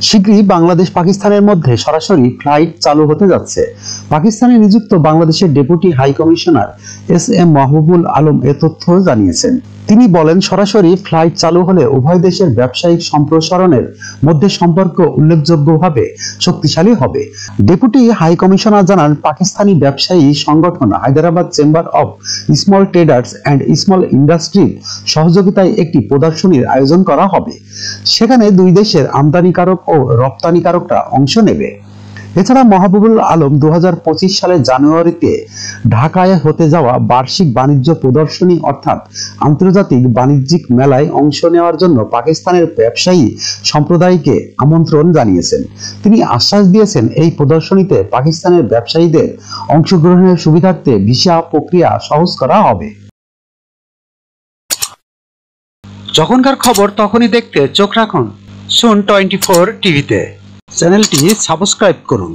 শীঘ্রই বাংলাদেশ পাকিস্তানের মধ্যে সরাসরি ফ্লাইট চালু হতে যাচ্ছে। পাকিস্তানে নিযুক্ত বাংলাদেশের deputy high commissioner S M. Mahbubul Alam এ তথ্য জানিয়েছেন। তিনি বলেন, সরাসরি ফ্লাইট চালু হলে উভয় দেশের ব্যবসায়িক সম্প্রসারণের মধ্যে সম্পর্ক উল্লেখযোগ্যভাবে শক্তিশালী হবে। ডেপুটি হাই কমিশনার জানান, পাকিস্তানি ব্যবসায়ী সংগঠন Hyderabad chamber of small traders and small ইন্ডাস্ট্রির সহযোগিতায় একটি প্রদর্শনীর আয়োজন করা হবে। সেখানে দুই দেশের আমদানিকারক ও রপ্তানিকারকরা অংশ নেবে। এছাড়া মাহবুবুল আলম 2025 সালের জানুয়ারিতে ঢাকায় হতে যাওয়া বার্ষিক বাণিজ্য প্রদর্শনী অর্থাৎ আন্তর্জাতিক বাণিজ্যিক মেলায় অংশ নেওয়ার জন্য পাকিস্তানের ব্যবসায়ী সম্প্রদায়কে আমন্ত্রণ জানিয়েছেন। তিনি আশ্বাস দিয়েছেন, এই প্রদর্শনীতে পাকিস্তানের ব্যবসায়ীদের অংশগ্রহণের সুবিধার্থে ভিসা প্রক্রিয়া সহজ করা হবে। যখনকার খবর তখনই দেখতে চোখ রাখুন সুন 24 টিভিতে। চ্যানেলটি সাবস্ক্রাইব করুন।